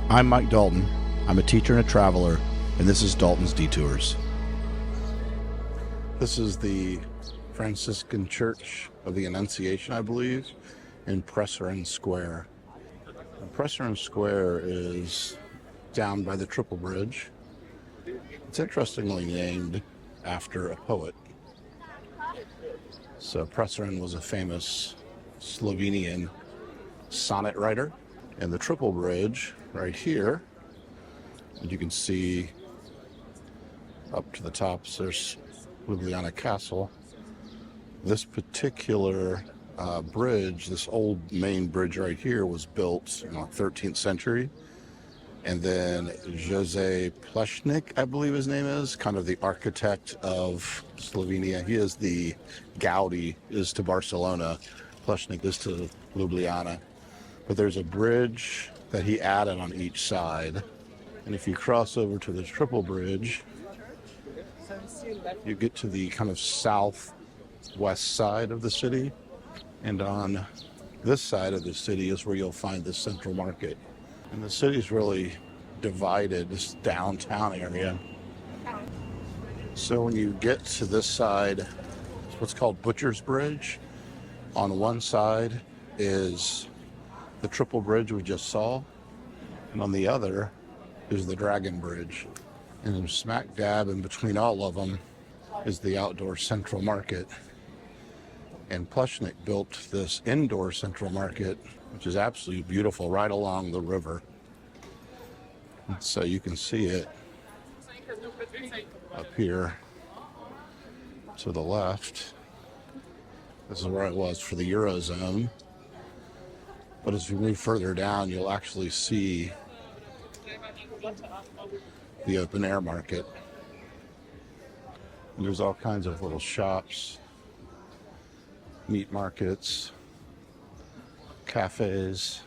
I'm Mike Dalton. I'm a teacher and a traveler, and this is Dalton's Detours. This is the Franciscan Church of the Annunciation, I believe, in Preseren Square. Preseren Square is down by the Triple Bridge. It's interestingly named after a poet. So Preseren was a famous Slovenian sonnet writer. And the Triple Bridge right here, and you can see up to the top, there's Ljubljana Castle. This particular bridge, this old main bridge right here, was built in the 13th century. And then Jose Plešnik, I believe his name is, kind of the architect of Slovenia. He is the Gaudi is to Barcelona, Plešnik is to Ljubljana. But there's a bridge that he added on each side. And if you cross over to the Triple Bridge, you get to the kind of southwest side of the city. And on this side of the city is where you'll find the central market. And the city's really divided, this downtown area. So when you get to this side, it's what's called Butcher's Bridge. On one side is the Triple Bridge we just saw, and on the other is the Dragon Bridge. And then smack dab in between all of them is the outdoor central market. And Plešnik built this indoor central market, which is absolutely beautiful, right along the river. And so you can see it up here to the left. This is where it was for the Eurozone. But as we move further down, you'll actually see the open air market. And there's all kinds of little shops, meat markets, cafes.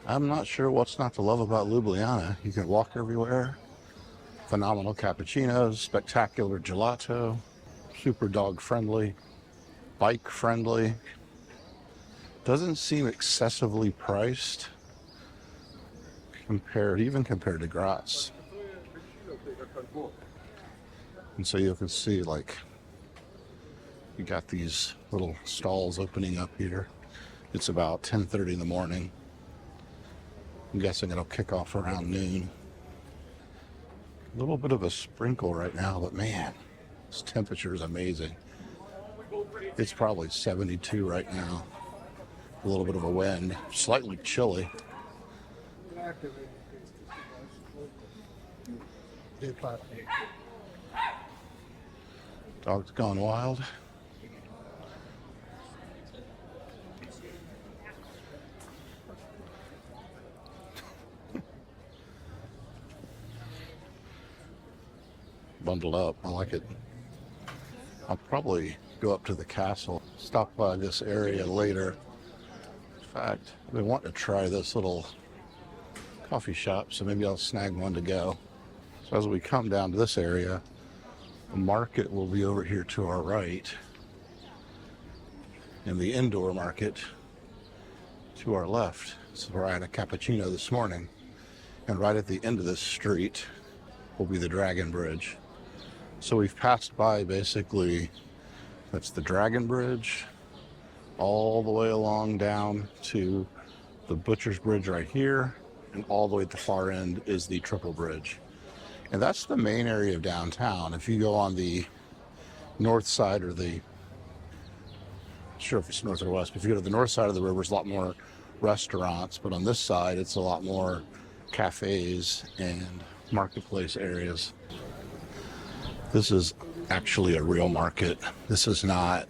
I'm not sure what's not to love about Ljubljana. You can walk everywhere. Phenomenal cappuccinos, spectacular gelato, super dog friendly, bike friendly. Doesn't seem excessively priced even compared to Graz. And so you can see, like, you got these little stalls opening up here. It's about 10:30 in the morning. I'm guessing it'll kick off around noon. A little bit of a sprinkle right now, but man, this temperature is amazing. It's probably 72 right now. A little bit of a wind, slightly chilly. Dog's gone wild. Bundled up, I like it. I'll probably go up to the castle, stop by this area later. In fact, I've been wanting to try this little coffee shop, so maybe I'll snag one to go. So as we come down to this area, the market will be over here to our right, and the indoor market to our left. So where I had a cappuccino this morning, and right at the end of this street will be the Dragon Bridge. So we've passed by basically, that's the Dragon Bridge, all the way along down to the Butcher's Bridge right here, and all the way at the far end is the Triple Bridge. And that's the main area of downtown. If you go on the north side, or the, not sure if it's north or west, but if you go to the north side of the river, there's a lot more restaurants, but on this side it's a lot more cafes and marketplace areas. This is actually a real market. This is not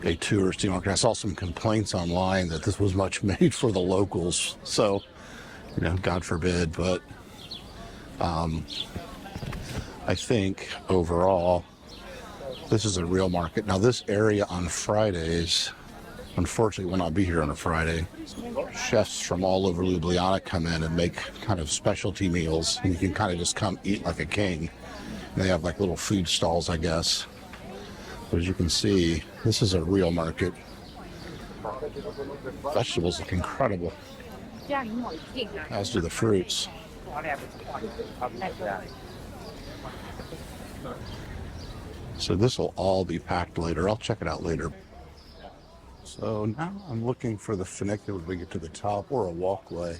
a touristy market. I saw some complaints online that this was much made for the locals. So, God forbid, but I think overall this is a real market. Now this area on Fridays, unfortunately will not be here on a Friday. Chefs from all over Ljubljana come in and make kind of specialty meals, and you can kind of just come eat like a king. And they have like little food stalls, I guess. But as you can see, this is a real market. Vegetables look incredible. as do the fruits. So this will all be packed later. I'll check it out later. So now I'm looking for the funicular to get to the top or a walkway.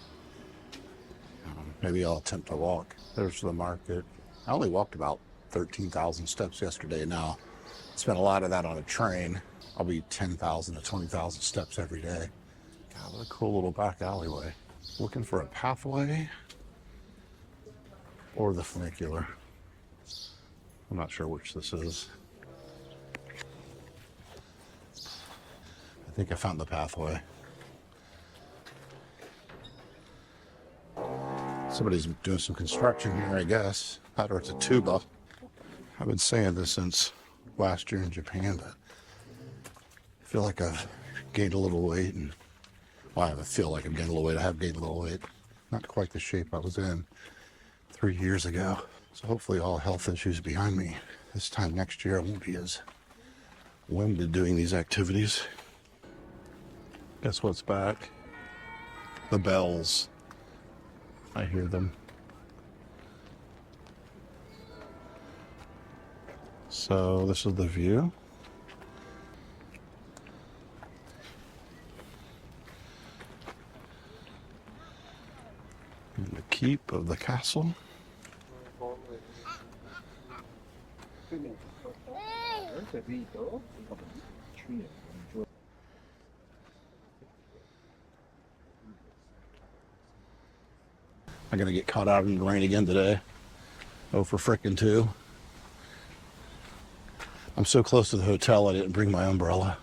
Maybe I'll attempt to walk. There's the market. I only walked about 13,000 steps yesterday. Now, spent a lot of that on a train. I'll be 10,000 to 20,000 steps every day. God, what a cool little back alleyway. Looking for a pathway or the funicular. I'm not sure which this is. I think I found the pathway. Somebody's doing some construction here, I guess. Or it's a tuba. I've been saying this since last year in Japan, but I feel like I've gained a little weight. And well, I feel like I'm gaining a little weight. I have gained a little weight. Not quite the shape I was in 3 years ago. So hopefully all health issues behind me. This time next year I won't be as winded doing these activities. Guess what's back? The bells. I hear them. So this is the view. And the keep of the castle. I'm gonna get caught out in the rain again today. Oh, for frickin' 2. I'm so close to the hotel I didn't bring my umbrella.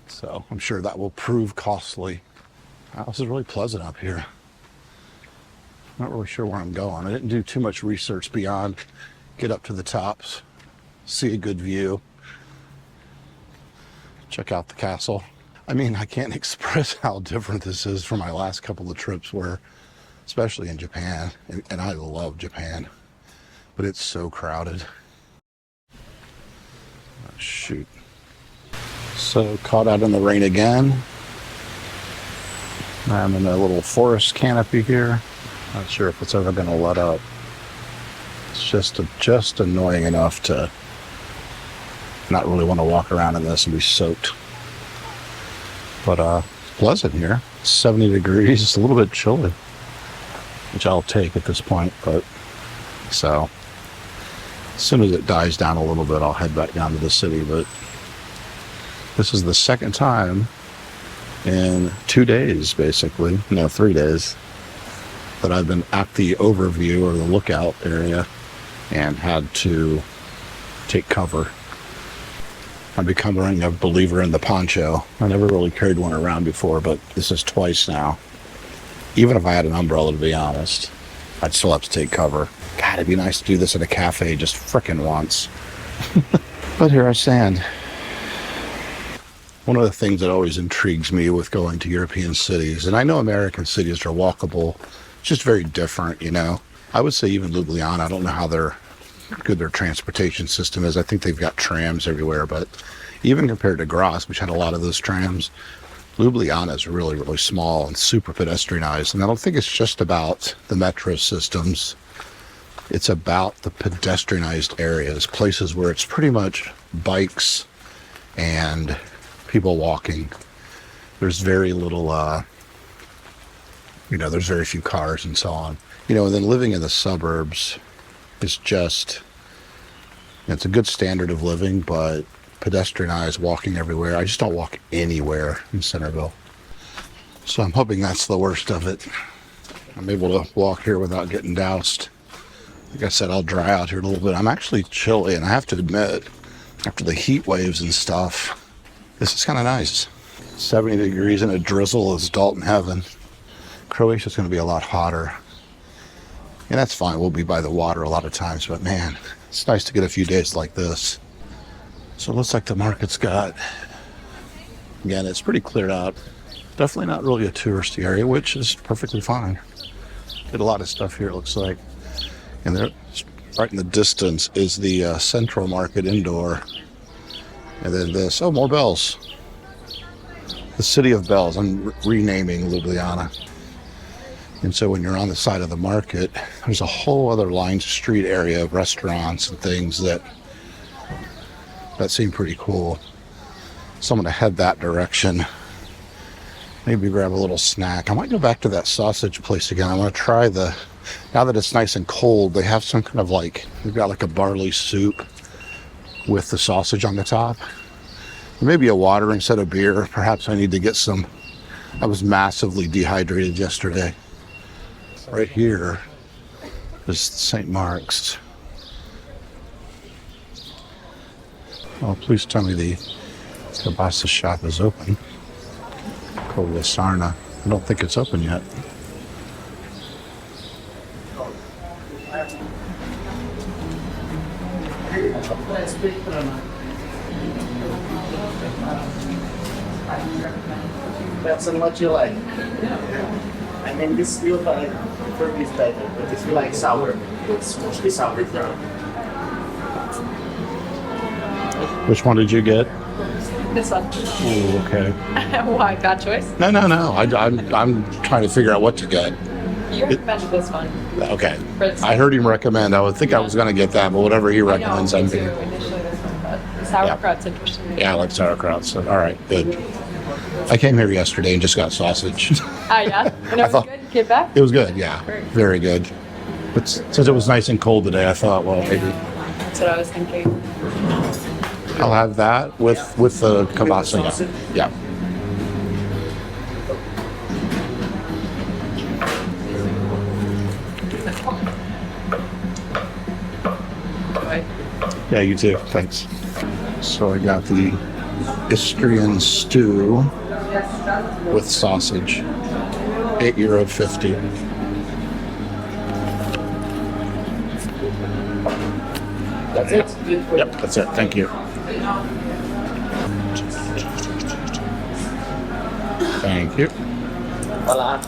So I'm sure that will prove costly. Wow, this is really pleasant up here. Not really sure where I'm going. I didn't do too much research beyond get up to the tops, see a good view, check out the castle. I mean, I can't express how different this is from my last couple of trips where, especially in Japan, and I love Japan, but it's so crowded. Oh, shoot. So caught out in the rain again. I'm in a little forest canopy here. Not sure if it's ever going to let up. It's just annoying enough to not really want to walk around in this and be soaked. But pleasant here. 70 degrees. It's a little bit chilly, which I'll take at this point. But so as soon as it dies down a little bit, I'll head back down to the city. But this is the second time in 2 days, basically, no, 3 days, that I've been at the overview or the lookout area and had to take cover. I'm becoming a believer in the poncho. I never really carried one around before, but this is twice now. Even if I had an umbrella, to be honest, I'd still have to take cover. God, it'd be nice to do this at a cafe just frickin' once. But here I stand. One of the things that always intrigues me with going to European cities, and I know American cities are walkable, it's just very different, you know. I would say even Ljubljana, I don't know how good their transportation system is. I think they've got trams everywhere, but even compared to Graz, which had a lot of those trams, Ljubljana is really, really small and super pedestrianized. And I don't think it's just about the metro systems. It's about the pedestrianized areas, places where it's pretty much bikes and people walking. There's very little, there's very few cars and so on. And then living in the suburbs is just, it's a good standard of living, but pedestrianized, walking everywhere. I just don't walk anywhere in Centerville. So I'm hoping that's the worst of it. I'm able to walk here without getting doused. Like I said, I'll dry out here a little bit. I'm actually chilly, and I have to admit, after the heat waves and stuff, this is kind of nice. 70 degrees and a drizzle is Dalton heaven. Croatia's going to be a lot hotter. And that's fine. We'll be by the water a lot of times, but man, it's nice to get a few days like this. So it looks like the market's got, again, it's pretty cleared out. Definitely not really a touristy area, which is perfectly fine. Get a lot of stuff here, it looks like. And there, right in the distance, is the Central Market indoor. And then this, oh, more bells. The City of Bells. I'm renaming Ljubljana. And so when you're on the side of the market, there's a whole other lined street area of restaurants and things that seem pretty cool. So I'm going to head that direction. Maybe grab a little snack. I might go back to that sausage place again. I want to try now that it's nice and cold, they have some kind of they've got like a barley soup with the sausage on the top. Maybe a water instead of beer. Perhaps I need to get some. I was massively dehydrated yesterday. Right here is St. Mark's. Oh, please tell me the kielbasa shop is open. Sarna. I don't think it's open yet. Depends on what you like. I mean, this still like for me is better, but if you like sour, it's mostly sauerkraut. Which one did you get? This one. Oh, okay. Why? Bad choice? No. I'm trying to figure out what to get. You recommended this one. Okay. I heard him recommend. I would think I was going to get that, but whatever he recommends, I'm too. doing. Initially this one, but the sauerkraut's interesting. Yeah, I like sauerkraut. So, all right, good. I came here yesterday and just got sausage. Ah, yeah? And it was good? Get back? It was good, yeah. Very good. But since it was nice and cold today, I thought, well, maybe That's what I was thinking. I'll have that with the kielbasa. Yeah. Yeah, you too. Thanks. So I got the Istrian stew with sausage, €8.50. That's it. Yep, that's it. Thank you. Thank you. Voila.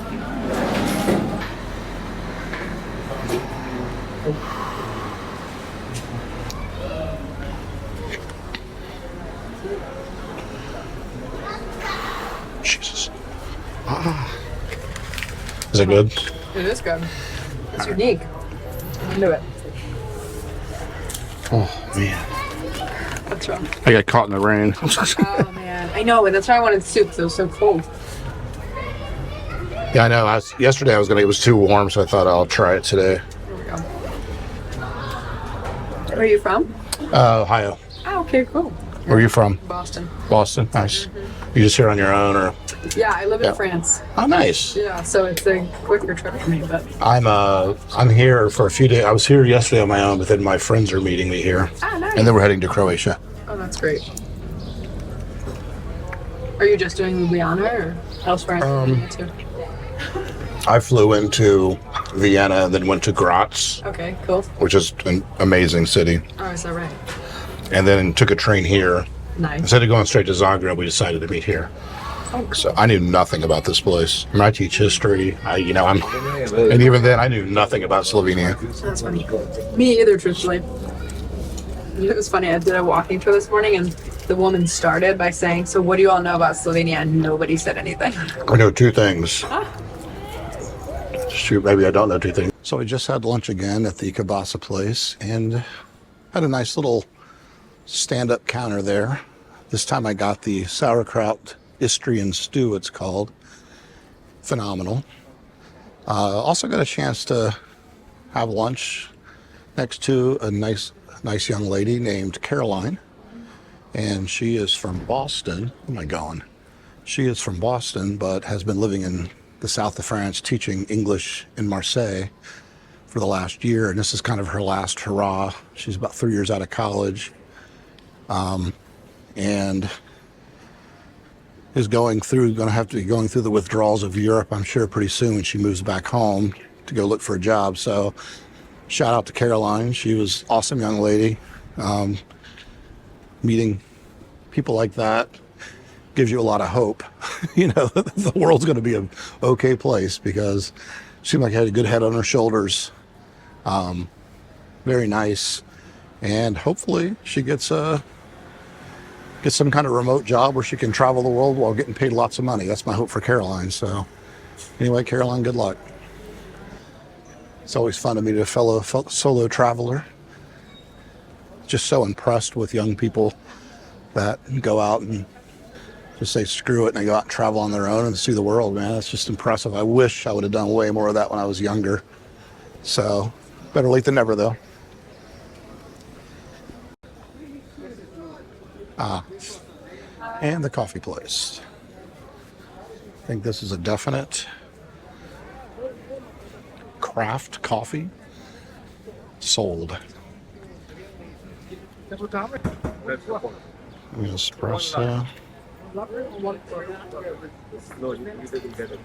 Jesus. Is it good? It is good. It's unique. I'm into it. Oh, man. What's wrong? I got caught in the rain. Oh, man. I know, and that's why I wanted soup, because it was so cold. Yeah, I know. Yesterday it was too warm, so I thought I'll try it today. There we go. Where are you from? Ohio. Oh, okay, cool. Where are you from? Boston. Boston. Nice. You just here on your own, or? Yeah, I live in Yeah. France. Oh, nice. Yeah, so it's a quicker trip for me, but... I'm here for a few days. I was here yesterday on my own, but then my friends are meeting me here. Ah, nice. And then we're heading to Croatia. Oh, that's great. Are you just doing Ljubljana or elsewhere in Slovenia too? I flew into Vienna and then went to Graz, Okay, cool. which is an amazing city. Oh, is that right? And then took a train here. Nice. Instead of going straight to Zagreb, we decided to meet here. Oh, cool. So I knew nothing about this place. I mean, I teach history. And even then, I knew nothing about Slovenia. That's funny. Me either, truthfully. It was funny. I did a walking tour this morning, and the woman started by saying, "So what do you all know about Slovenia?" And nobody said anything. I know two things. Ah. Shoot, maybe I don't know two things. So I just had lunch again at the kielbasa place and had a nice little stand-up counter there. This time I got the sauerkraut Istrian stew, it's called. Phenomenal. Also got a chance to have lunch next to a nice young lady named Caroline. And she is from Boston. Where am I going? She is from Boston, but has been living in the south of France, teaching English in Marseille for the last year. And this is kind of her last hurrah. She's about 3 years out of college. And is going to have to be going through the withdrawals of Europe, I'm sure, pretty soon when she moves back home to go look for a job. So shout out to Caroline. She was an awesome young lady. Meeting people like that gives you a lot of hope. The world's going to be an okay place, because she seemed like she had a good head on her shoulders. Very nice. And hopefully she gets some kind of remote job where she can travel the world while getting paid lots of money. That's my hope for Caroline. So anyway, Caroline, good luck. It's always fun to meet a fellow solo traveler. Just so impressed with young people that go out and just say screw it and they go out and travel on their own and see the world, man. That's just impressive. I wish I would have done way more of that when I was younger. So, better late than never, though. And the coffee place. I think this is a definite craft coffee sold. Espresso. No, you didn't get it.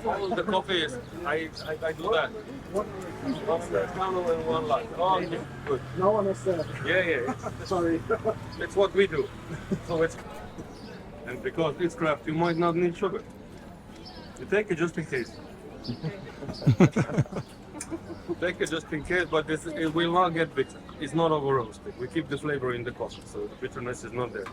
All of the coffee is, I do that. One channel and one light. Oh, okay, good. No one is there. Yeah. Sorry. It's what we do. So it's, and because it's craft, you might not need sugar. You take it just in case. Take it just in case, but it will not get bitter. It's not over roasted. We keep the flavor in the coffee, so the bitterness is not there.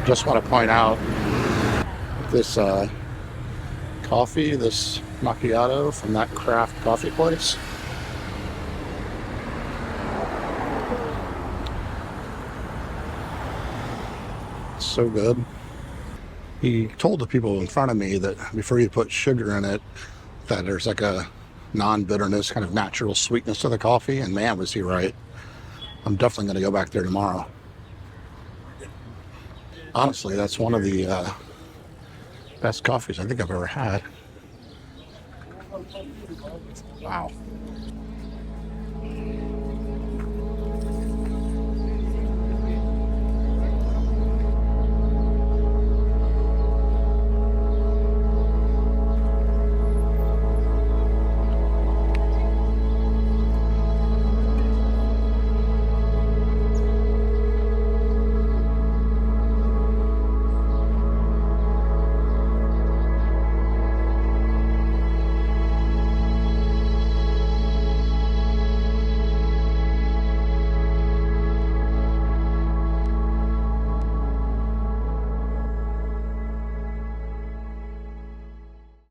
Just want to point out this coffee, this macchiato from that craft coffee place. So good. He told the people in front of me that before you put sugar in it, that there's like a non-bitterness, kind of natural sweetness to the coffee, and man, was he right. I'm definitely going to go back there tomorrow. Honestly, that's one of the best coffees I think I've ever had. Wow.